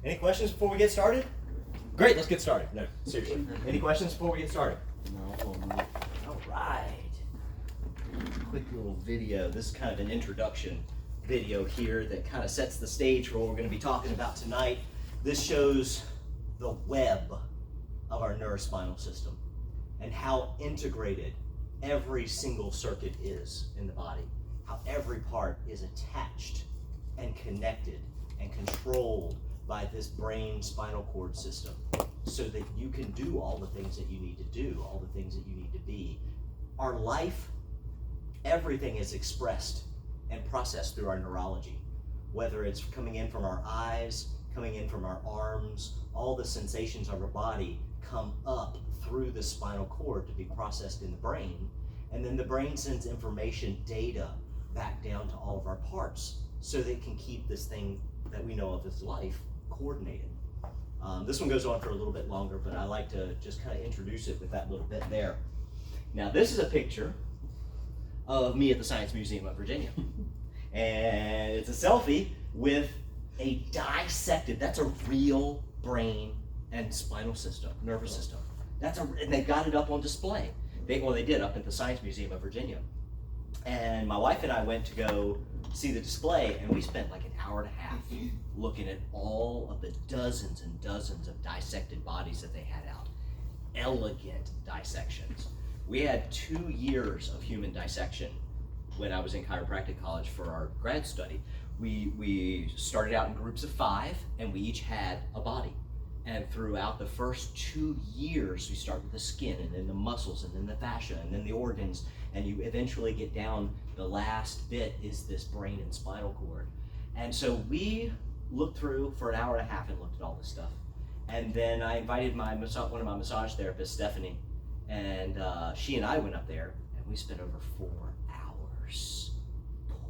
Any questions before we get started? Great, let's get started. No, seriously. Any questions before we get started? No. All right. Quick little video. This is kind of an introduction video here that kind of sets the stage for what we're going to be talking about tonight. This shows the web of our neurospinal system and how integrated every single circuit is in the body, how every part is attached and connected and controlled by this brain spinal cord system so that you can do all the things that you need to do, all the things that you need to be. Our life, everything is expressed and processed through our neurology, whether it's coming in from our eyes, coming in from our arms, all the sensations of our body come up through the spinal cord to be processed in the brain, and then the brain sends information, data, back down to all of our parts so that it can keep this thing that we know of as life coordinated. This one goes on for a little bit longer, but I like to just kind of introduce it with that little bit there. Now this is a picture of me at the Science Museum of Virginia. And it's a selfie with a dissected, that's a real brain and spinal system, nervous system. And they got it up on display. They did up at the Science Museum of Virginia. And my wife and I went to go see the display, and we spent like an hour and a half looking at all of the dozens and dozens of dissected bodies that they had out. Elegant dissections. We had 2 years of human dissection when I was in chiropractic college for our grad study. We started out in groups of 5, and we each had a body. And throughout the first 2 years, we start with the skin, and then the muscles, and then the fascia, and then the organs, and you eventually get down, the last bit is this brain and spinal cord. And so we looked through for an hour and a half and looked at all this stuff. And then I invited one of my massage therapists, Stephanie, and she and I went up there, and we spent over 4 hours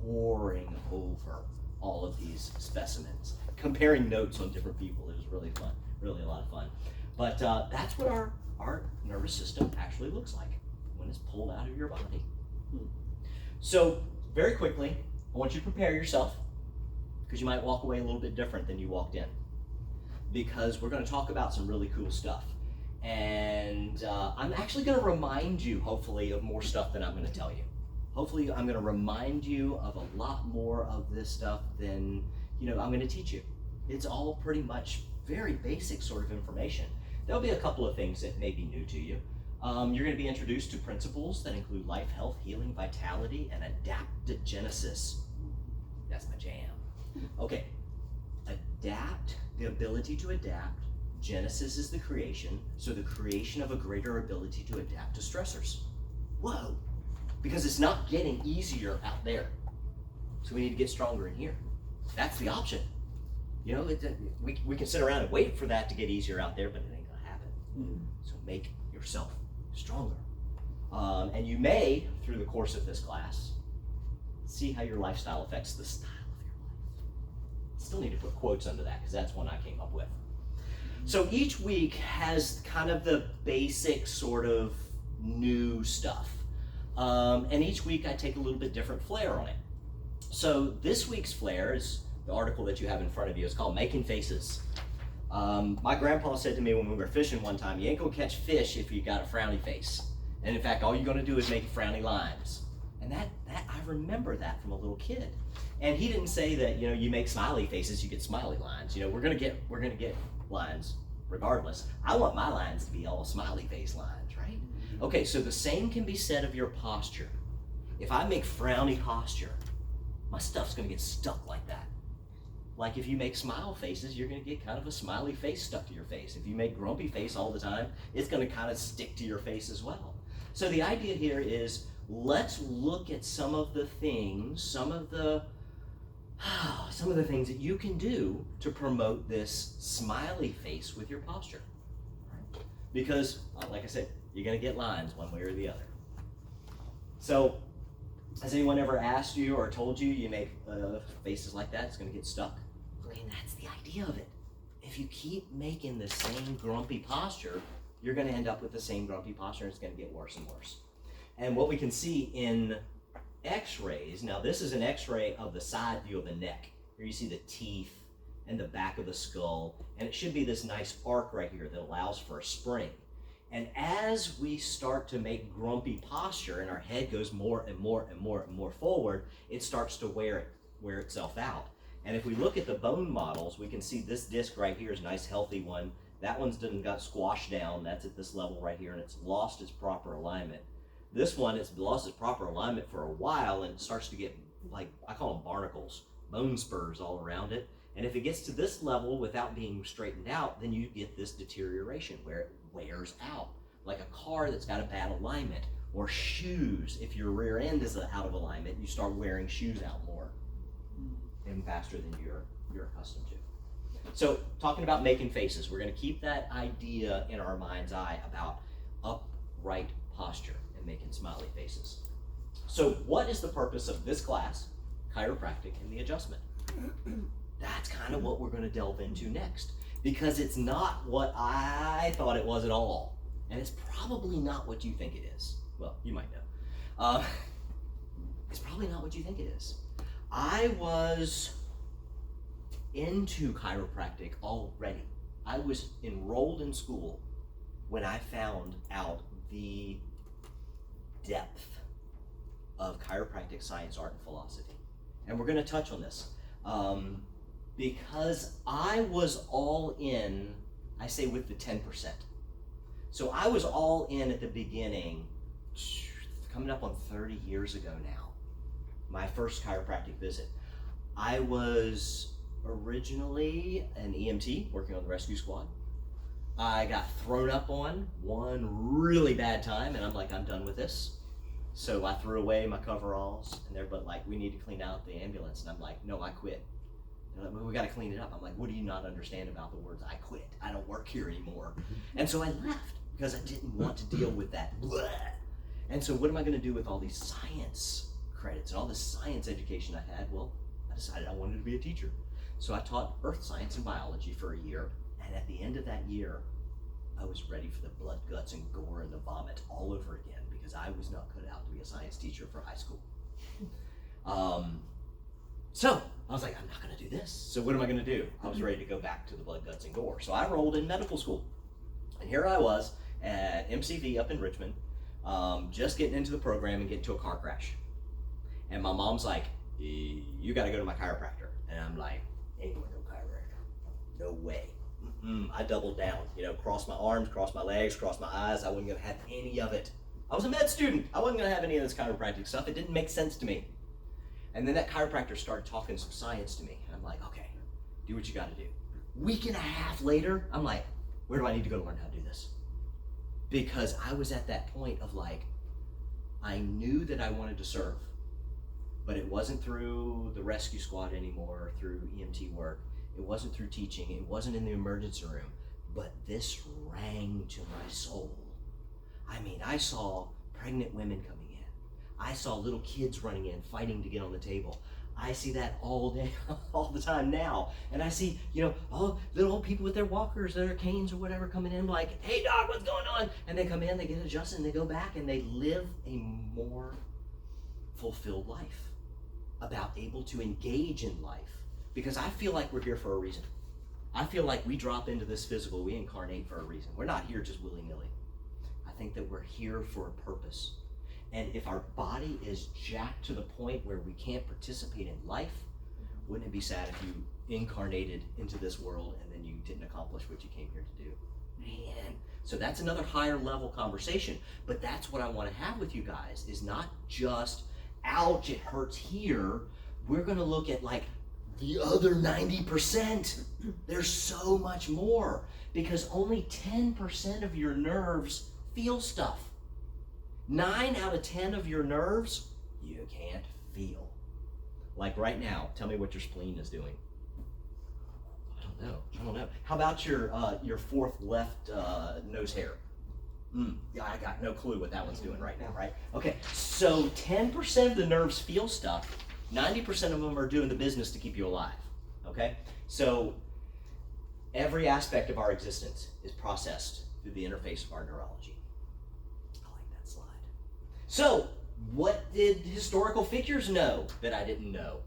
poring over all of these specimens, comparing notes on different people. It was really fun, really a lot of fun. But that's what our nervous system actually looks like when it's pulled out of your body. So very quickly, I want you to prepare yourself, because you might walk away a little bit different than you walked in, because we're going to talk about some really cool stuff. And I'm actually going to remind you, hopefully, of more stuff than I'm going to tell you. Hopefully, I'm going to remind you of a lot more of this stuff than, I'm going to teach you. It's all pretty much very basic sort of information. There'll be a couple of things that may be new to you. You're going to be introduced to principles that include life, health, healing, vitality, and adaptogenesis. That's my jam. Okay, adapt, the ability to adapt. Genesis is the creation, so the creation of a greater ability to adapt to stressors. Whoa, because it's not getting easier out there. So we need to get stronger in here. That's the option. We can sit around and wait for that to get easier out there, but it ain't gonna happen. So make yourself stronger. And you may, through the course of this class, see how your lifestyle affects the style of your life. Still need to put quotes under that, because that's one I came up with. So each week has kind of the basic sort of new stuff. And each week I take a little bit different flair on it. So this week's flair is the article that you have in front of you. It's called Making Faces. My grandpa said to me when we were fishing one time, you ain't gonna catch fish if you got a frowny face. And in fact, all you're gonna do is make frowny lines. And that I remember that from a little kid. And he didn't say that, you make smiley faces, you get smiley lines. We're gonna get lines regardless. I want my lines to be all smiley face lines, right? Okay, so the same can be said of your posture. If I make frowny posture, my stuff's gonna get stuck like that. Like if you make smile faces, you're gonna get kind of a smiley face stuck to your face. If you make grumpy face all the time, it's gonna kind of stick to your face as well. So the idea here is, let's look at some of the things, some of the things that you can do to promote this smiley face with your posture. Because, like I said, you're gonna get lines one way or the other. So, has anyone ever asked you or told you you make faces like that, it's gonna get stuck? I mean, that's the idea of it. If you keep making the same grumpy posture, you're gonna end up with the same grumpy posture, and it's gonna get worse and worse. And what we can see in x-rays, now this is an x-ray of the side view of the neck. Here you see the teeth and the back of the skull, and it should be this nice arc right here that allows for a spring. And as we start to make grumpy posture and our head goes more and more and more and more forward, it starts to wear itself out. And if we look at the bone models, we can see this disc right here is a nice healthy one. That one's done got squashed down. That's at this level right here, and it's lost its proper alignment. This one has lost its proper alignment for a while, and it starts to get, like, I call them barnacles, bone spurs all around it. And if it gets to this level without being straightened out, then you get this deterioration where it wears out, like a car that's got a bad alignment, or shoes. If your rear end is out of alignment, you start wearing shoes out more and faster than you're accustomed to. So talking about making faces, we're going to keep that idea in our mind's eye about upright posture and making smiley faces. So what is the purpose of this class, chiropractic and the adjustment? That's kind of what we're going to delve into next, because it's not what I thought it was at all, and it's probably not what you think it is. Well, you might know. It's probably not what you think it is. I was into chiropractic already. I was enrolled in school when I found out the depth of chiropractic science, art, and philosophy. And we're going to touch on this. Because I was all in, I say with the 10%. So I was all in at the beginning, coming up on 30 years ago now, my first chiropractic visit. I was originally an EMT working on the rescue squad. I got thrown up on one really bad time, and I'm like, I'm done with this. So I threw away my coveralls, and they're like, we need to clean out the ambulance. And I'm like, no, I quit. Like, we got to clean it up. I'm like, what do you not understand about the words I quit? I don't work here anymore. And so I left because I didn't want to deal with that. Blah. And so what am I going to do with all these science credits and all this science education I had? Well, I decided I wanted to be a teacher. So I taught earth science and biology for a year. And at the end of that year, I was ready for the blood, guts, and gore and the vomit all over again, because I was not cut out to be a science teacher for high school. So I was like, I'm not going to do this. So what am I going to do? I was ready to go back to the blood, guts, and gore. So I enrolled in medical school. And here I was at MCV up in Richmond, just getting into the program and getting into a car crash. And my mom's like, you got to go to my chiropractor. And I'm like, ain't going to no chiropractor. No way. I doubled down, crossed my arms, crossed my legs, crossed my eyes. I wasn't going to have any of it. I was a med student. I wasn't going to have any of this chiropractic stuff. It didn't make sense to me. And then that chiropractor started talking some science to me. And I'm like, okay, do what you got to do. Week and a half later, I'm like, where do I need to go to learn how to do this? Because I was at that point of like, I knew that I wanted to serve, but it wasn't through the rescue squad anymore, through EMT work. It wasn't through teaching. It wasn't in the emergency room. But this rang to my soul. I mean, I saw pregnant women coming in. I saw little kids running in, fighting to get on the table. I see that all day, all the time now. And I see, all little old people with their walkers, their canes or whatever coming in like, hey doc, what's going on? And they come in, they get adjusted, and they go back and they live a more fulfilled life, about able to engage in life. Because I feel like we're here for a reason. I feel like we drop into this physical, we incarnate for a reason. We're not here just willy-nilly. I think that we're here for a purpose. And if our body is jacked to the point where we can't participate in life, wouldn't it be sad if you incarnated into this world and then you didn't accomplish what you came here to do? Man. So that's another higher level conversation. But that's what I want to have with you guys, is not just, ouch, it hurts here. We're going to look at like the other 90%. There's so much more, because only 10% of your nerves feel stuff. 9 out of 10 of your nerves, you can't feel. Like right now, tell me what your spleen is doing. I don't know. How about your fourth left nose hair? Yeah, I got no clue what that one's doing right now, right? Okay, so 10% of the nerves feel stuff. 90% of them are doing the business to keep you alive, okay? So every aspect of our existence is processed through the interface of our neurology. So, what did historical figures know that I didn't know?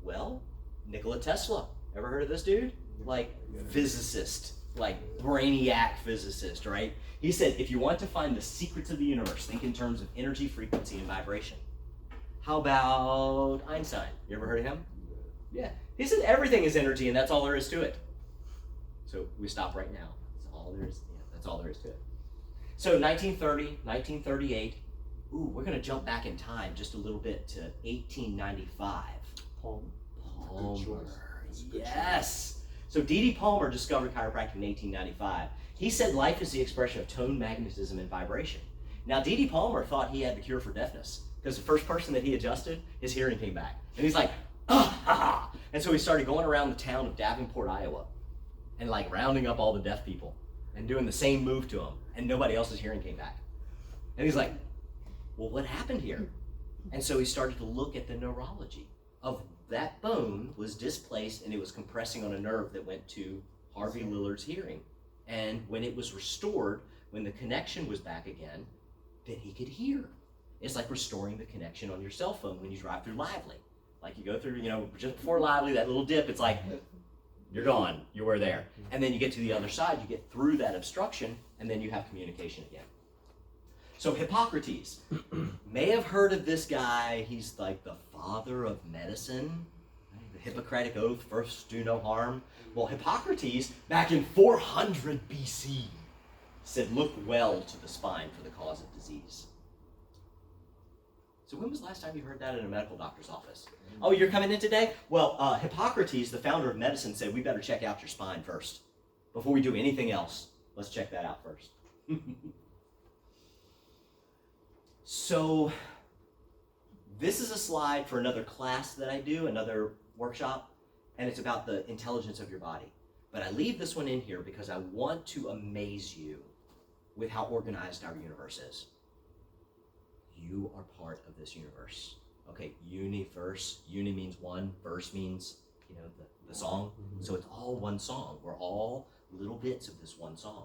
Well, Nikola Tesla. Ever heard of this dude? Like physicist, like brainiac physicist, right? He said, if you want to find the secrets of the universe, think in terms of energy, frequency, and vibration. How about Einstein? You ever heard of him? Yeah. He said everything is energy and that's all there is to it. So we stop right now. That's all there is. Yeah, that's all there is to it. So 1930, 1938. Ooh, we're going to jump back in time just a little bit to 1895. Palmer. Yes. So D.D. Palmer discovered chiropractic in 1895. He said life is the expression of tone, magnetism, and vibration. Now, D.D. Palmer thought he had the cure for deafness because the first person that he adjusted, his hearing came back. And he's like, ah, ha, ha. And so he started going around the town of Davenport, Iowa, and like rounding up all the deaf people and doing the same move to them, and nobody else's hearing came back. And he's like, well, what happened here? And so he started to look at the neurology of that bone was displaced and it was compressing on a nerve that went to Harvey Lillard's hearing. And when it was restored, when the connection was back again, then he could hear. It's like restoring the connection on your cell phone when you drive through Lively. Like you go through, just before Lively, that little dip, it's like, you're gone, you were there. And then you get to the other side, you get through that obstruction, and then you have communication again. So Hippocrates, may have heard of this guy. He's like the father of medicine. The Hippocratic Oath, first do no harm. Well, Hippocrates, back in 400 BC, said look well to the spine for the cause of disease. So when was the last time you heard that in a medical doctor's office? Oh, you're coming in today? Well, Hippocrates, the founder of medicine, said we better check out your spine first. Before we do anything else, let's check that out first. So this is a slide for another class that I do, another workshop, and it's about the intelligence of your body. But I leave this one in here because I want to amaze you with how organized our universe is. You are part of this universe. Okay, universe. Uni means one, verse means, the song. So it's all one song. We're all little bits of this one song.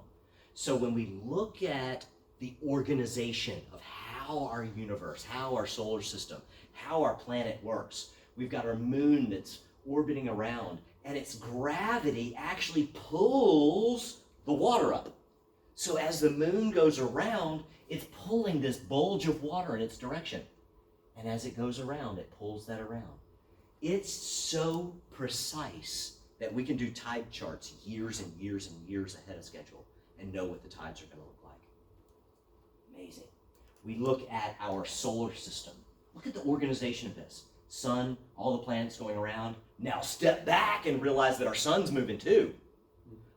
So when we look at the organization of how our universe, how our solar system, how our planet works, we've got our moon that's orbiting around, and its gravity actually pulls the water up. So as the moon goes around, it's pulling this bulge of water in its direction. And as it goes around, it pulls that around. It's so precise that we can do tide charts years and years and years ahead of schedule and know what the tides are going to look like. Amazing. We look at our solar system. Look at the organization of this. Sun, all the planets going around. Now step back and realize that our sun's moving too.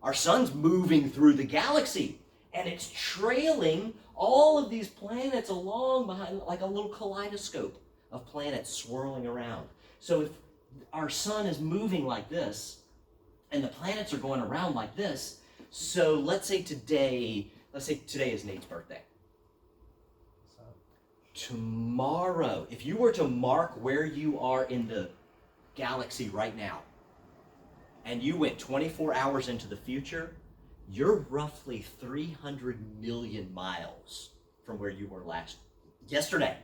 Our sun's moving through the galaxy, and it's trailing all of these planets along behind like a little kaleidoscope of planets swirling around. So if our sun is moving like this, and the planets are going around like this, so let's say today is Nate's birthday. Tomorrow, if you were to mark where you are in the galaxy right now, and you went 24 hours into the future, you're roughly 300 million miles from where you were yesterday.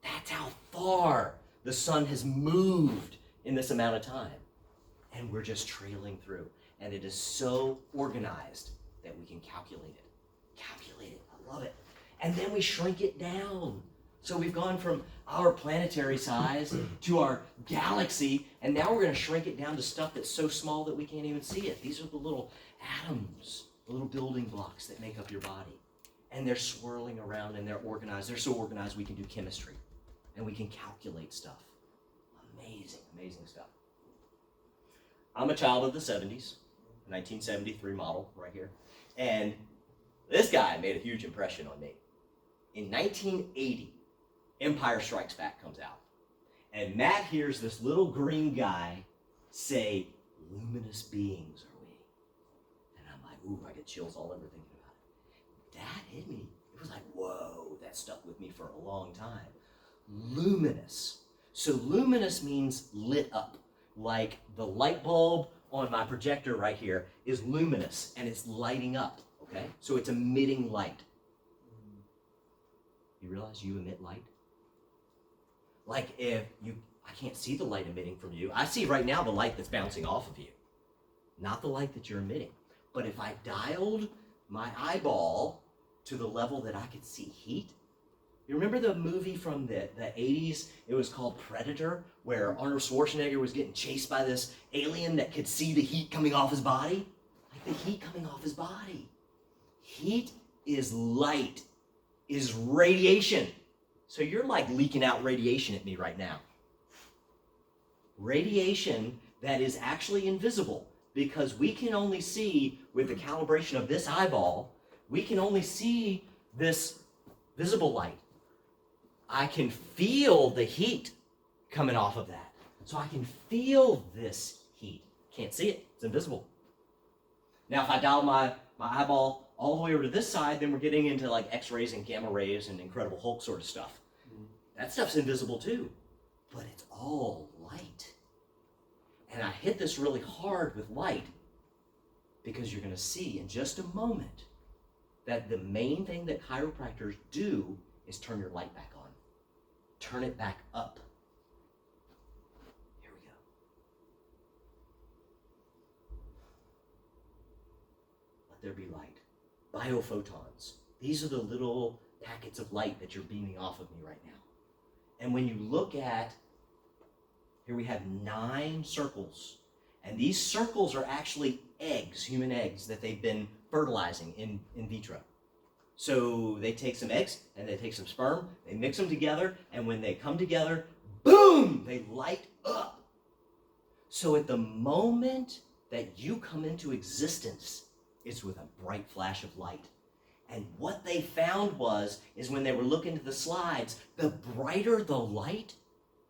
That's how far the sun has moved in this amount of time. And we're just trailing through. And it is so organized that we can calculate it. Calculate it. I love it. And then we shrink it down. So we've gone from our planetary size to our galaxy, and now we're going to shrink it down to stuff that's so small that we can't even see it. These are the little atoms, the little building blocks that make up your body. And they're swirling around and they're organized. They're so organized we can do chemistry and we can calculate stuff. Amazing, amazing stuff. I'm a child of the 70s, 1973 model right here. And this guy made a huge impression on me. In 1980, Empire Strikes Back comes out. And Matt hears this little green guy say, "Luminous beings are we." And I'm like, ooh, I get chills all over thinking about it. That hit me. It was like, whoa, that stuck with me for a long time. Luminous. So luminous means lit up. Like the light bulb on my projector right here is luminous and it's lighting up, okay? So it's emitting light. You realize you emit light? Like if you I can't see the light emitting from you. I see right now the light that's bouncing off of you, not the light that you're emitting. But if I dialed my eyeball to the level that I could see heat, you remember the movie from the 80s? It was called Predator, where Arnold Schwarzenegger was getting chased by this alien that could see the heat coming off his body? Like the heat coming off his body. Heat is light, is radiation. So you're like leaking out radiation at me right now. Radiation that is actually invisible, because we can only see, with the calibration of this eyeball, we can only see this visible light. I can feel the heat coming off of that. So I can feel this heat. Can't see it, it's invisible. Now if I dial my eyeball all the way over to this side, then we're getting into like X-rays and gamma rays and Incredible Hulk sort of stuff. That stuff's invisible too, but it's all light. And I hit this really hard with light because you're going to see in just a moment that the main thing that chiropractors do is turn your light back on. Turn it back up. Here we go. Let there be light. Biophotons. These are the little packets of light that you're beaming off of me right now. And when you look at, here we have 9 circles. And these circles are actually eggs, human eggs, that they've been fertilizing in vitro. So they take some eggs and they take some sperm, they mix them together, and when they come together, boom, they light up. So at the moment that you come into existence, it's with a bright flash of light. And what they found is when they were looking at the slides, the brighter the light,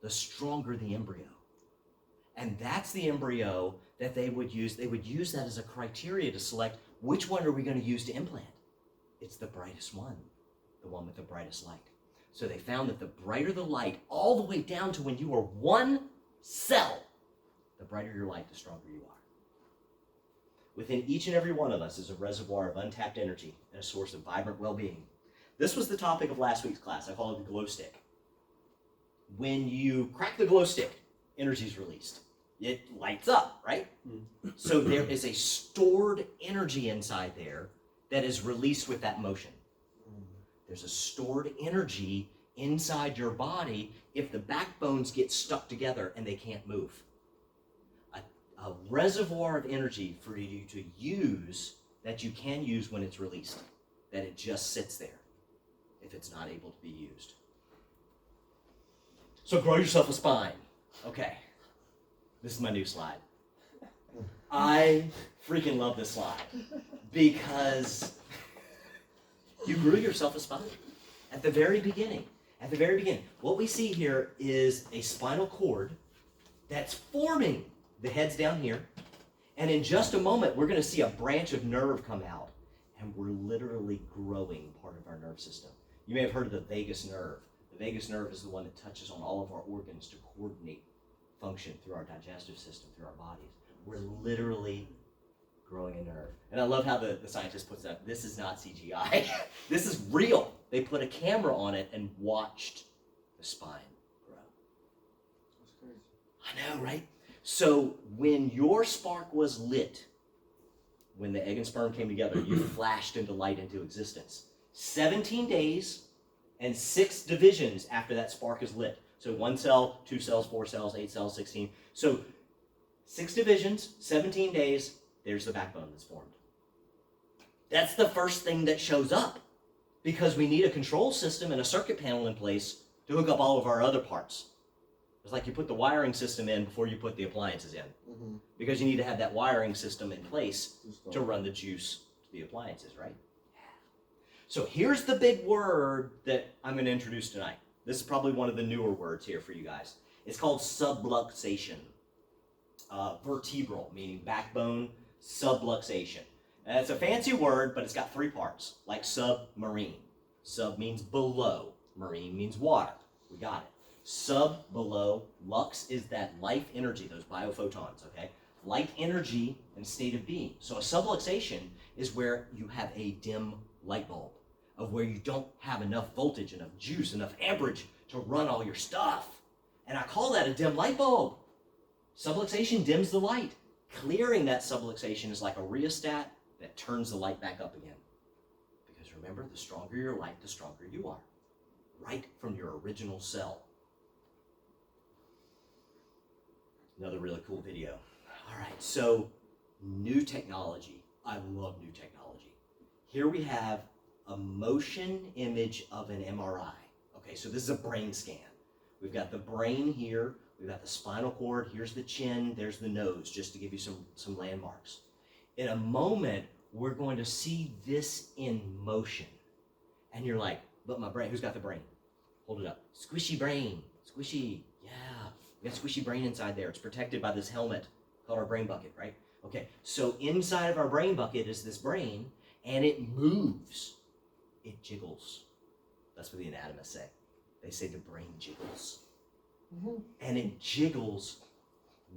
the stronger the embryo. And that's the embryo that they would use. They would use that as a criteria to select which one are we going to use to implant. It's the brightest one, the one with the brightest light. So they found that the brighter the light, all the way down to when you are 1 cell, the brighter your light, the stronger you are. Within each and every one of us is a reservoir of untapped energy and a source of vibrant well-being. This was the topic of last week's class. I call it the glow stick. When you crack the glow stick, energy is released. It lights up, right? So there is a stored energy inside there that is released with that motion. There's a stored energy inside your body if the backbones get stuck together and they can't move. A reservoir of energy for you to use that you can use when it's released, that it just sits there if it's not able to be used. So grow yourself a spine. Okay, this is my new slide. I freaking love this slide because you grew yourself a spine at the very beginning. At the very beginning, what we see here is a spinal cord that's forming. The head's down here, and in just a moment, we're going to see a branch of nerve come out, and we're literally growing part of our nerve system. You may have heard of the vagus nerve. The vagus nerve is the one that touches on all of our organs to coordinate function through our digestive system, through our bodies. We're literally growing a nerve. And I love how the scientist puts that, this is not CGI. This is real. They put a camera on it and watched the spine grow. That's crazy. I know, right? So when your spark was lit, when the egg and sperm came together, you flashed into light into existence. 17 days and 6 divisions after that spark is lit. So 1 cell, 2 cells, 4 cells, 8 cells, 16. So 6 divisions, 17 days, there's the backbone that's formed. That's the first thing that shows up because we need a control system and a circuit panel in place to hook up all of our other parts. It's like you put the wiring system in before you put the appliances in. Because you need to have that wiring system in place to run the juice to the appliances, right? So here's the big word that I'm going to introduce tonight. This is probably one of the newer words here for you guys. It's called subluxation. Vertebral, meaning backbone, subluxation. And it's a fancy word, but it's got 3 parts, like submarine. Sub means below, marine means water. We got it. Sub, below, lux is that life energy, those biophotons, okay? Light energy and state of being. So a subluxation is where you have a dim light bulb, of where you don't have enough voltage, enough juice, enough amperage to run all your stuff. And I call that a dim light bulb. Subluxation dims the light. Clearing that subluxation is like a rheostat that turns the light back up again. Because remember, the stronger your light, the stronger you are. Right from your original cell. Another really cool video. All right, so new technology. I love new technology. Here we have a motion image of an MRI. Okay, so this is a brain scan. We've got the brain here, we've got the spinal cord, here's the chin, there's the nose, just to give you some landmarks. In a moment, we're going to see this in motion. And you're like, but my brain, who's got the brain? Hold it up. Squishy brain, squishy, yeah. We got squishy brain inside there. It's protected by this helmet called our brain bucket, right? Okay, so inside of our brain bucket is this brain, and it moves. It jiggles. That's what the anatomists say. They say the brain jiggles. Mm-hmm. And it jiggles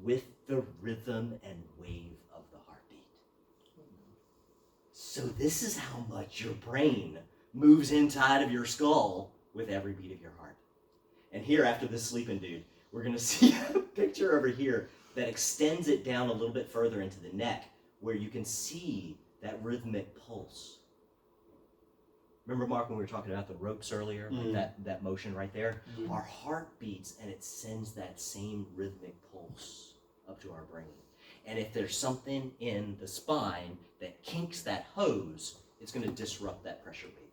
with the rhythm and wave of the heartbeat. So this is how much your brain moves inside of your skull with every beat of your heart. And here, after this sleeping dude, we're going to see a picture over here that extends it down a little bit further into the neck, where you can see that rhythmic pulse. Remember, Mark, when we were talking about the ropes earlier, mm-hmm. that motion right there? Mm-hmm. Our heart beats, and it sends that same rhythmic pulse up to our brain. And if there's something in the spine that kinks that hose, it's going to disrupt that pressure beat.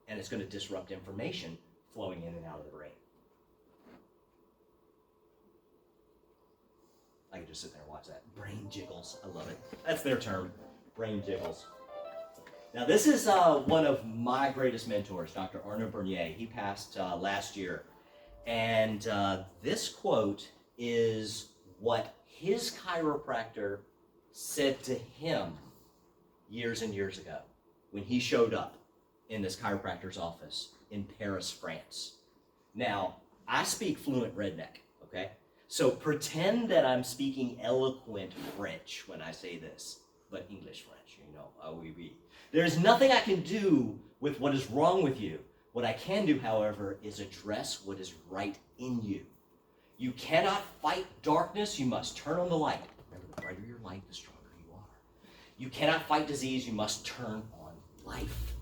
And it's going to disrupt information flowing in and out of the brain. I could just sit there and watch that. Brain jiggles. I love it. That's their term. Brain jiggles. Now, this is one of my greatest mentors, Dr. Arnaud Bernier. He passed last year. And this quote is what his chiropractor said to him years and years ago when he showed up in this chiropractor's office in Paris, France. Now, I speak fluent redneck, okay? So pretend that I'm speaking eloquent French when I say this, but English French, you know, oui, oui. There's nothing I can do with what is wrong with you. What I can do, however, is address what is right in you. You cannot fight darkness, you must turn on the light. Remember, the brighter your light, the stronger you are. You cannot fight disease, you must turn on life.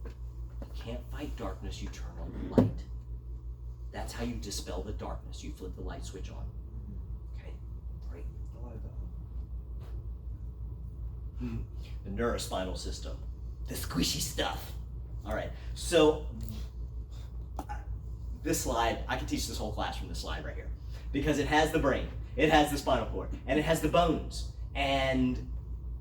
You can't fight darkness, you turn on the light. That's how you dispel the darkness. You flip the light switch on. Okay? Great. I like that. The neurospinal system. The squishy stuff. All right. So, this slide, I can teach this whole class from this slide right here. Because it has the brain, it has the spinal cord, and it has the bones. And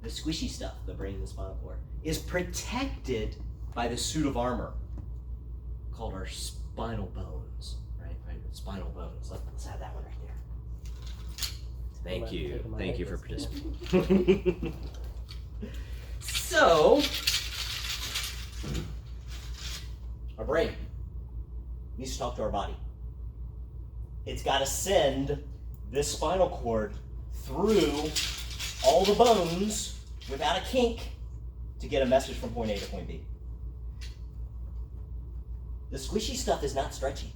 the squishy stuff, the brain and the spinal cord, is protected by the suit of armor called our spinal bones. Spinal bones. Let's have that one right there. Thank you. Thank you for participating. So, our brain needs to talk to our body. It's got to send this spinal cord through all the bones without a kink to get a message from point A to point B. The squishy stuff is not stretchy.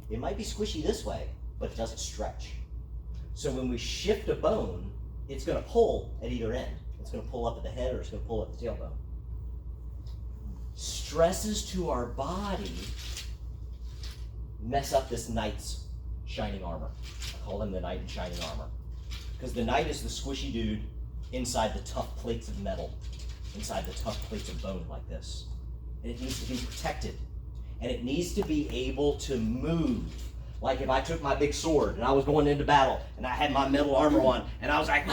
It might be squishy this way, but it doesn't stretch. So when we shift a bone, it's going to pull at either end. It's going to pull up at the head or it's going to pull at the tailbone. Stresses to our body mess up this knight's shining armor. I call him the knight in shining armor. Because the knight is the squishy dude inside the tough plates of metal, inside the tough plates of bone like this. And it needs to be protected. And it needs to be able to move. Like if I took my big sword and I was going into battle and I had my metal armor on and I was like,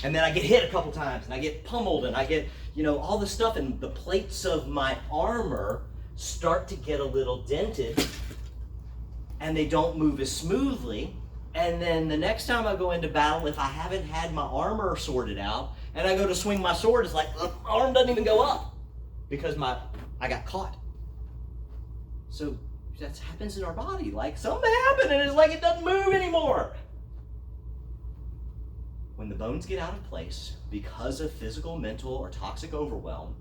and then I get hit a couple times and I get pummeled and I get, all this stuff, and the plates of my armor start to get a little dented and they don't move as smoothly. And then the next time I go into battle, if I haven't had my armor sorted out and I go to swing my sword, it's like, my arm doesn't even go up because I got caught. So that happens in our body. Like something happened and it's like it doesn't move anymore. When the bones get out of place because of physical, mental, or toxic overwhelm,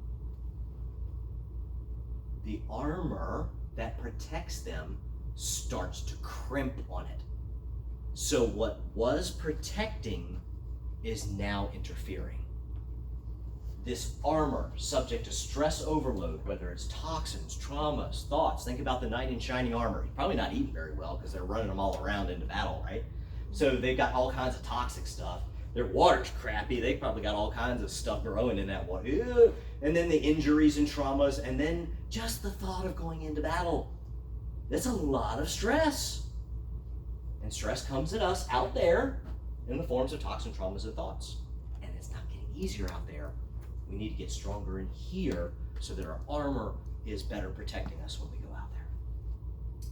the armor that protects them starts to crimp on it. So what was protecting is now interfering. This armor, subject to stress overload, whether it's toxins, traumas, thoughts. Think about the knight in shining armor. He's probably not eating very well because they're running them all around into battle, right? So they've got all kinds of toxic stuff. Their water's crappy. They probably got all kinds of stuff growing in that water. Ew. And then the injuries and traumas, and then just the thought of going into battle. That's a lot of stress. And stress comes at us out there in the forms of toxin, traumas, and thoughts. And it's not getting easier out there. We need to get stronger in here so that our armor is better protecting us when we go out there.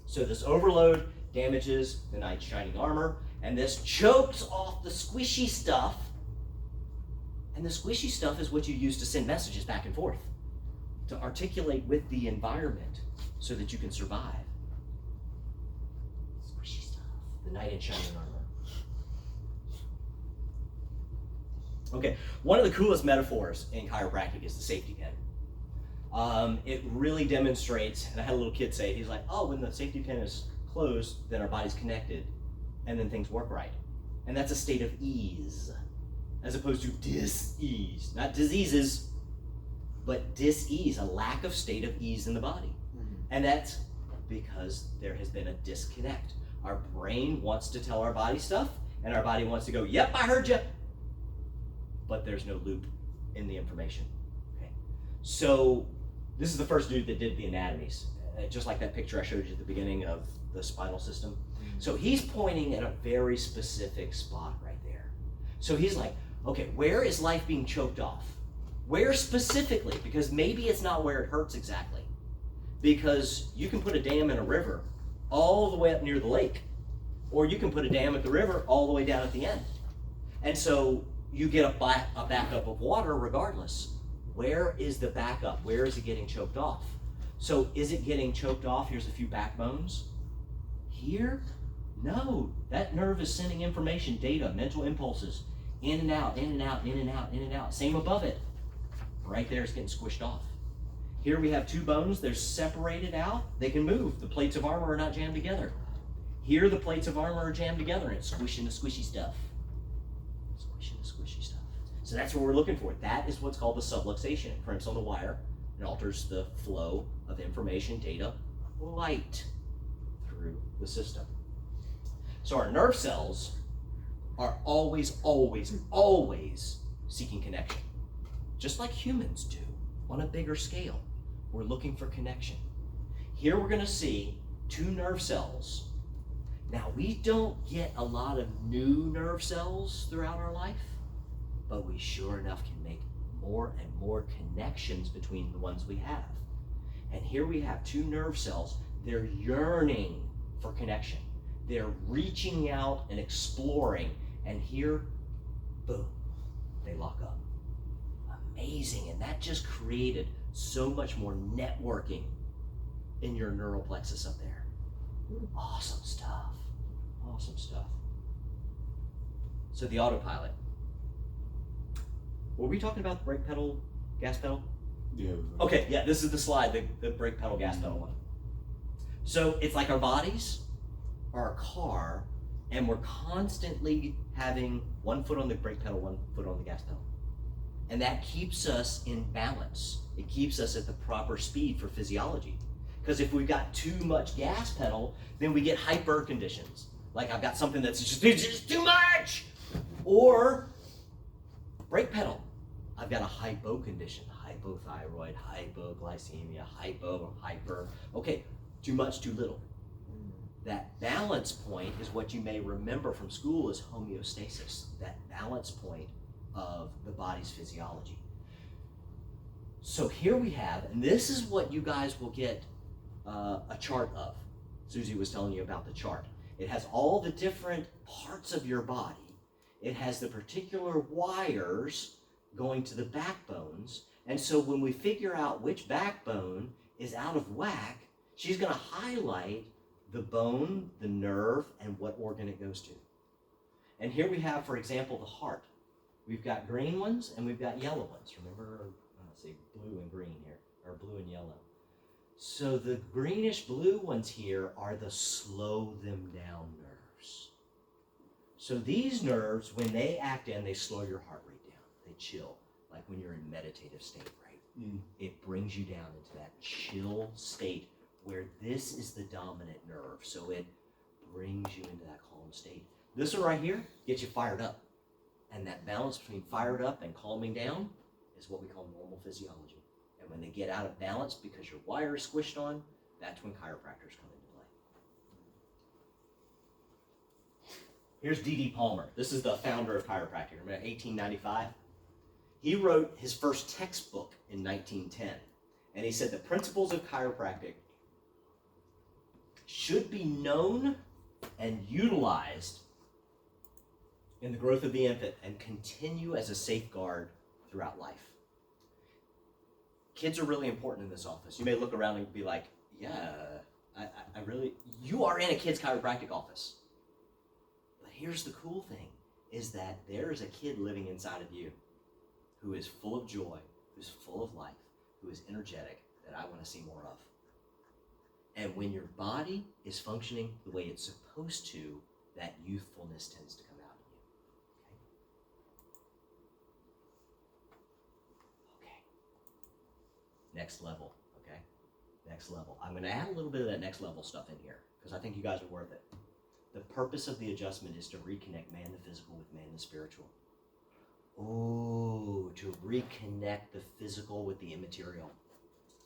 So this overload damages the knight's shining armor, and this chokes off the squishy stuff. And the squishy stuff is what you use to send messages back and forth, to articulate with the environment so that you can survive. Squishy stuff. The knight in shining armor. Okay, one of the coolest metaphors in chiropractic is the safety pin. It really demonstrates, and I had a little kid say, he's like, oh, when the safety pin is closed, then our body's connected, and then things work right. And that's a state of ease, as opposed to dis-ease. Not diseases, but dis-ease, a lack of state of ease in the body. Mm-hmm. And that's because there has been a disconnect. Our brain wants to tell our body stuff, and our body wants to go, yep, I heard you. But there's no loop in the information. Okay. So this is the first dude that did the anatomies, just like that picture I showed you at the beginning of the spinal system. Mm-hmm. So he's pointing at a very specific spot right there. So he's like, okay, where is life being choked off? Where specifically? Because maybe it's not where it hurts exactly. Because you can put a dam in a river all the way up near the lake, or you can put a dam at the river all the way down at the end. And so you get a backup of water regardless. Where is the backup? Where is it getting choked off? So is it getting choked off? Here's a few backbones. Here? No. That nerve is sending information, data, mental impulses, in and out, in and out, in and out, in and out. Same above it. Right there it's getting squished off. Here we have two bones. They're separated out. They can move. The plates of armor are not jammed together. Here the plates of armor are jammed together and it's squishing the squishy stuff. Squishy stuff. So that's what we're looking for. That is what's called the subluxation. It crimps on the wire and alters the flow of information, data, light through the system. So our nerve cells are always, always, always seeking connection. Just like humans do on a bigger scale. We're looking for connection. Here we're going to see two nerve cells. Now we don't get a lot of new nerve cells throughout our life, but we sure enough can make more and more connections between the ones we have. And here we have two nerve cells. They're yearning for connection. They're reaching out and exploring. And here, boom, they lock up. Amazing. And that just created so much more networking in your neural plexus up there. Awesome stuff. Awesome stuff. So the autopilot. Were we talking about the brake pedal, gas pedal? Yeah. Okay, yeah, this is the slide, the brake pedal, gas pedal one. So it's like our bodies are a car, and we're constantly having one foot on the brake pedal, one foot on the gas pedal. And that keeps us in balance. It keeps us at the proper speed for physiology. Because if we've got too much gas pedal, then we get hyper conditions. Like I've got something that's just too much. Or brake pedal. I've got a hypo condition, hypothyroid, hypoglycemia, hyper. Okay, too much, too little. That balance point is what you may remember from school as homeostasis, that balance point of the body's physiology. So here we have, and this is what you guys will get a chart of. Susie was telling you about the chart. It has all the different parts of your body. It has the particular wires going to the backbones. And so when we figure out which backbone is out of whack, she's going to highlight the bone, the nerve, and what organ it goes to. And here we have, for example, the heart. We've got green ones and we've got yellow ones. Remember, let's see, blue and green here, or blue and yellow. So the greenish blue ones here are the slow them down nerves. So these nerves, when they act in, they slow your heart rate down. They chill, like when you're in meditative state, right? It brings you down into that chill state where this is the dominant nerve. So it brings you into that calm state. This one right here gets you fired up. And that balance between fired up and calming down is what we call normal physiology. And when they get out of balance because your wire is squished on, that's when chiropractors come into play. Here's D.D. Palmer. This is the founder of chiropractic. Remember 1895? He wrote his first textbook in 1910. And he said the principles of chiropractic should be known and utilized in the growth of the infant and continue as a safeguard throughout life. Kids are really important in this office. You may look around and be like, yeah, I really, you are in a kid's chiropractic office. But here's the cool thing, is that there is a kid living inside of you who is full of joy, who's full of life, who is energetic, that I want to see more of. And when your body is functioning the way it's supposed to, that youthfulness tends to come out of you. Okay. Next level, okay? Next level. I'm going to add a little bit of that next level stuff in here because I think you guys are worth it. The purpose of the adjustment is to reconnect man the physical with man the spiritual. Oh, to reconnect the physical with the immaterial.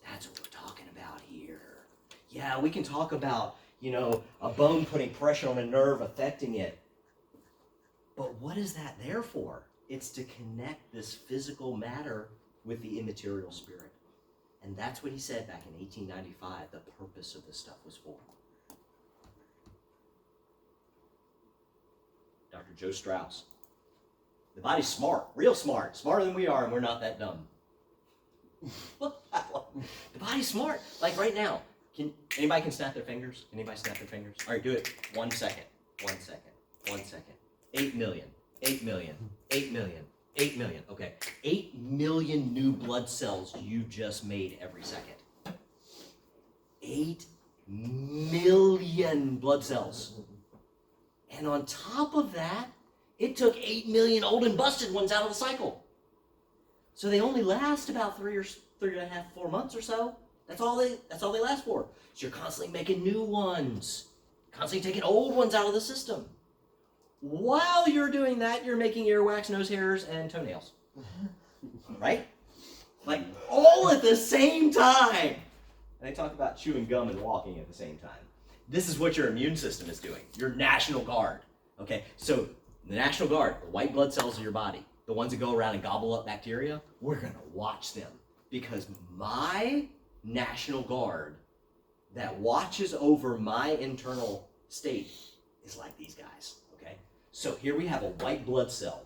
That's what we're talking about here. Yeah, we can talk about, a bone putting pressure on a nerve affecting it. But what is that there for? It's to connect this physical matter with the immaterial spirit. And that's what he said back in 1895 the purpose of this stuff was for. Dr. Joe Strauss. The body's smart, real smart, smarter than we are, and we're not that dumb. The body's smart. Like right now, anybody can snap their fingers? Can anybody snap their fingers? All right, do it. 1 second. 1 second. 1 second. 8 million. 8 million. 8 million. 8 million. Okay. 8 million new blood cells you just made every second. 8 million blood cells. And on top of that, it took 8 million old and busted ones out of the cycle. So they only last about 3.5, 4 months or so. That's all they last for. So you're constantly making new ones, constantly taking old ones out of the system. While you're doing that, you're making earwax, nose hairs, and toenails. Right? Like all at the same time. And they talk about chewing gum and walking at the same time. This is what your immune system is doing. Your National Guard. Okay, so the National Guard, the white blood cells of your body, the ones that go around and gobble up bacteria, we're going to watch them. Because my National Guard that watches over my internal state is like these guys, okay? So here we have a white blood cell,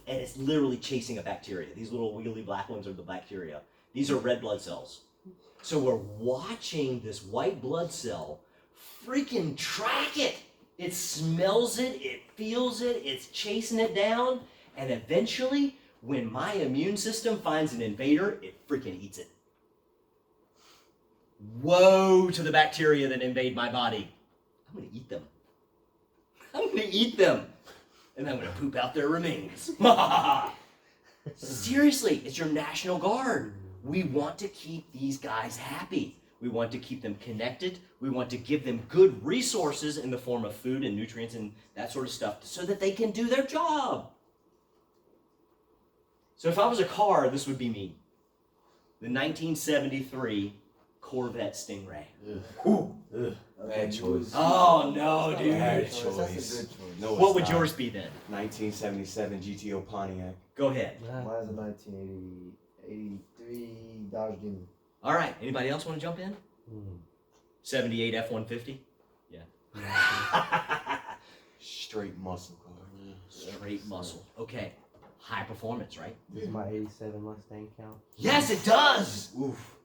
and it's literally chasing a bacteria. These little wiggly black ones are the bacteria. These are red blood cells. So we're watching this white blood cell freaking track it. It smells it, it feels it, it's chasing it down, and eventually, when my immune system finds an invader, it freaking eats it. Woe to the bacteria that invade my body. I'm going to eat them. I'm going to eat them. And I'm going to poop out their remains. Seriously, it's your National Guard. We want to keep these guys happy. We want to keep them connected. We want to give them good resources in the form of food and nutrients and that sort of stuff so that they can do their job. So if I was a car, this would be me. The 1973 Corvette Stingray. Bad choice. Oh, no, dude. Bad That's a choice. good choice. No, What it's would not. yours be then? 1977 GTO Pontiac. Go ahead. Mine's a 1983 Dodge Demon. All right. Anybody else want to jump in? 78 F-150? Yeah. Straight muscle car. Straight muscle. Okay. High performance, right? Does my 87 Mustang count? Yes, it does. Oof.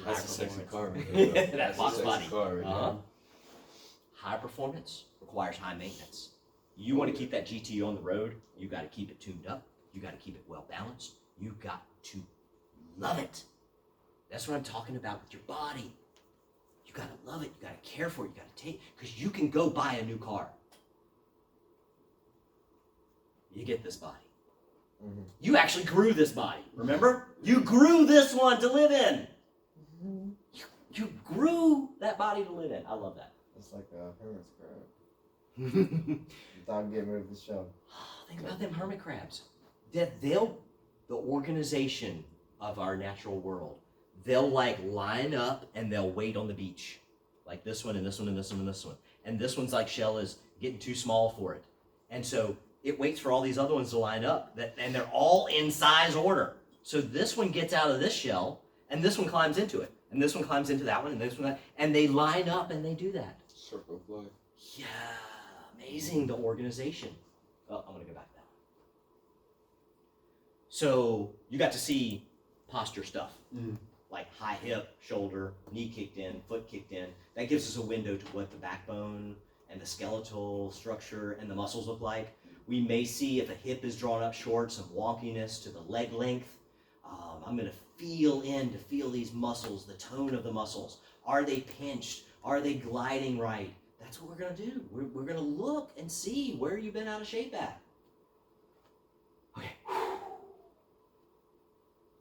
That's a sexy car. Right That there. That's a box sexy body. car right Uh-huh. High performance requires high maintenance. You want to keep that GTO on the road, you got to keep it tuned up. You got to keep it well balanced. You got to love it. That's what I'm talking about with your body. You gotta love it, you gotta care for it, you gotta take, because you can go buy a new car. You get this body. Mm-hmm. You actually grew this body, remember? You grew this one to live in. Mm-hmm. You grew that body to live in. I love that. It's like a hermit's crab. Without getting rid of the shell. Think about them hermit crabs. The organization of our natural world, they'll like line up and they'll wait on the beach. Like this one and this one and this one and this one. And this one's like shell is getting too small for it. And so it waits for all these other ones to line up, and they're all in size order. So this one gets out of this shell, and this one climbs into it, and this one climbs into that one, and this one, and they line up and they do that. Circle of life. Yeah, amazing, the organization. Oh, I'm gonna go back now. So you got to see posture stuff, like high hip, shoulder, knee kicked in, foot kicked in. That gives us a window to what the backbone and the skeletal structure and the muscles look like. We may see if a hip is drawn up short, some wonkiness to the leg length. I'm going to feel these muscles, the tone of the muscles. Are they pinched? Are they gliding right? That's what we're going to do. We're going to look and see where you've been out of shape at. Okay.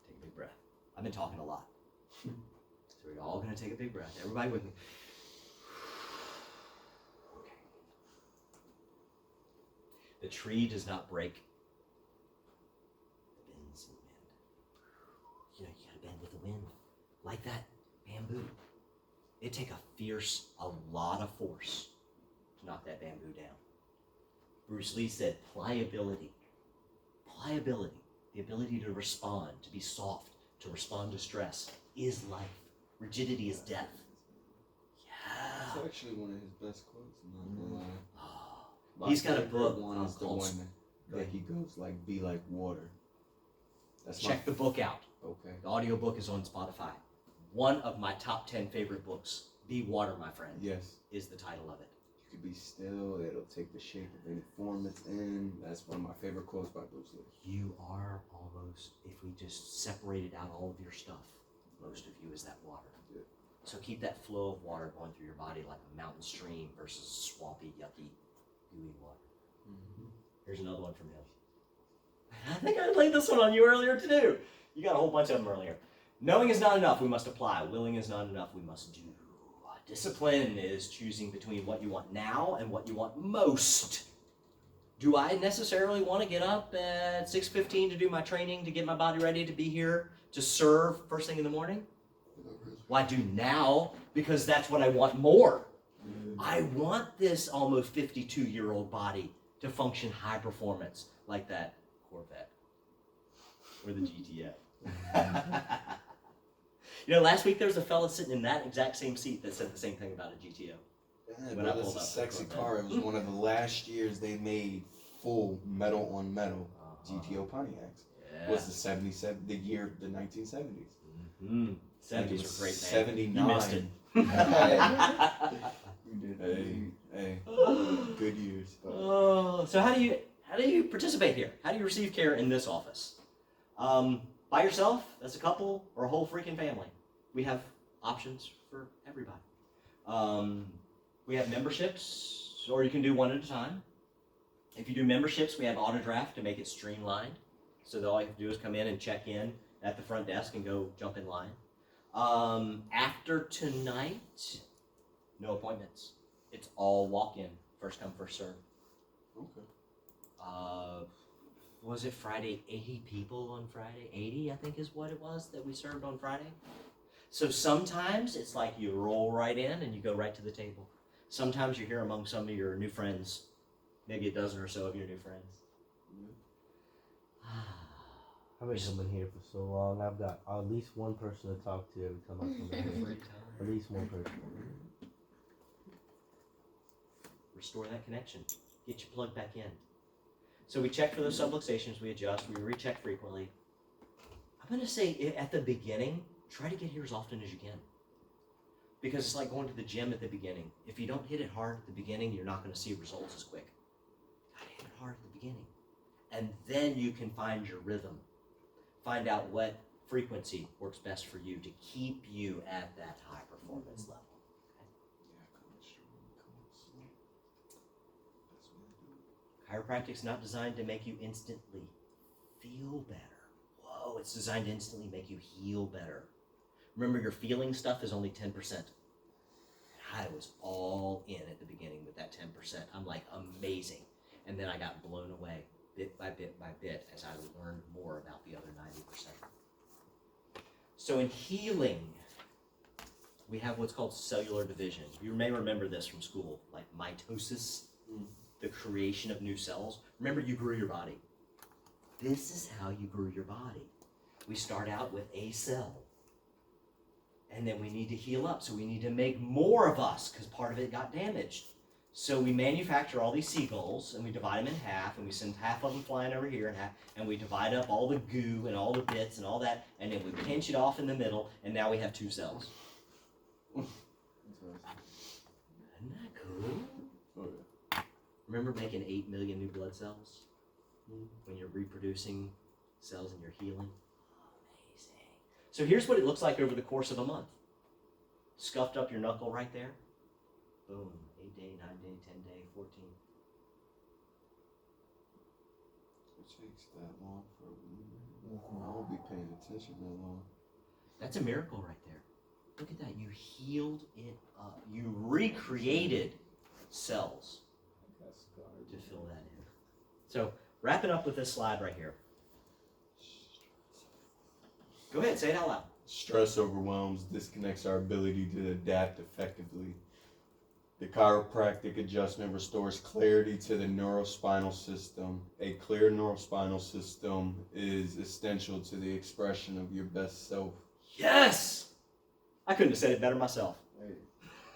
Take a big breath. I've been talking a lot. So we're all going to take a big breath. Everybody with me. The tree does not break. It bends in the wind. You know, you gotta bend with the wind. Like that bamboo. It take a lot of force to knock that bamboo down. Bruce Lee said pliability. Pliability, the ability to respond, to be soft, to respond to stress, is life. Rigidity is death. Yeah. It's actually one of his best quotes, I'm not gonna lie. He's got a book one is the called... one that he goes like, be like water. That's Check the book out. Okay. The audiobook is on Spotify. One of my top 10 favorite books, Be Water, My Friend, Yes. is the title of it. You could be still, it'll take the shape of any form it's in. That's one of my favorite quotes by Bruce Lee. You are almost, if we just separated out all of your stuff, most of you is that water. Yeah. So keep that flow of water going through your body like a mountain stream versus swampy, yucky, gooey water. Mm-hmm. Here's another one from him. I think I played this one on you earlier too. You got a whole bunch of them earlier. Knowing is not enough, we must apply. Willing is not enough, we must do. Discipline is choosing between what you want now and what you want most. Do I necessarily want to get up at 6:15 to do my training, to get my body ready to be here, to serve first thing in the morning? Well, I do now because that's what I want more. I want this almost 52-year-old body to function high performance like that Corvette or the GTO. You know, last week there was a fella sitting in that exact same seat that said the same thing about a GTO. Yeah, bro, that's a sexy car. It was one of the last years they made full metal on metal GTO Pontiacs. Yeah. Was the 77, the year, the 1970s. Mm-hmm. 70s were great, man. 79. You missed it. You did. Hey, good years. Oh, so how do you participate here? How do you receive care in this office? By yourself, as a couple, or a whole freaking family? We have options for everybody. We have memberships, or you can do one at a time. If you do memberships, we have auto draft to make it streamlined. So that all you have to do is come in and check in at the front desk and go jump in line. After tonight, no appointments. It's all walk-in, first come, first serve. Okay. Was it Friday? 80 people on Friday? 80, I think is what it was that we served on Friday. So sometimes it's like you roll right in and you go right to the table. Sometimes you're here among some of your new friends, maybe a dozen or so of your new friends. I've been coming here for so long. I've got at least one person to talk to every time I come in here. At least one person. Restore that connection. Get your plug back in. So we check for those subluxations, we adjust, we recheck frequently. I'm going to say at the beginning, try to get here as often as you can. Because it's like going to the gym at the beginning. If you don't hit it hard at the beginning, you're not going to see results as quick. You got to hit it hard at the beginning. And then you can find your rhythm. Find out what frequency works best for you to keep you at that high performance level. Chiropractic's not designed to make you instantly feel better. Whoa, it's designed to instantly make you heal better. Remember, your feeling stuff is only 10%. I was all in at the beginning with that 10%. I'm like, amazing. And then I got blown away bit by bit by bit as I learned more about the other 90%. So in healing, we have what's called cellular division. You may remember this from school, like mitosis, the creation of new cells. Remember, you grew your body. This is how you grew your body. We start out with a cell. And then we need to heal up, so we need to make more of us because part of it got damaged. So we manufacture all these seagulls, and we divide them in half, and we send half of them flying over here, and we divide up all the goo and all the bits and all that, and then we pinch it off in the middle, and now we have 2 cells. Isn't that cool? Oh, yeah. Remember making 8 million new blood cells when you're reproducing cells and you're healing? So here's what it looks like over the course of a month. Scuffed up your knuckle right there. Boom. 8 day, 9 day, 10 day, 14. It takes that long for a I won't be paying attention that long. That's a miracle right there. Look at that. You healed it up. You recreated cells to fill that in. So wrapping up with this slide right here. Go ahead, say it out loud. Stress overwhelms, disconnects our ability to adapt effectively. The chiropractic adjustment restores clarity to the neurospinal system. A clear neurospinal system is essential to the expression of your best self. Yes! I couldn't have said it better myself.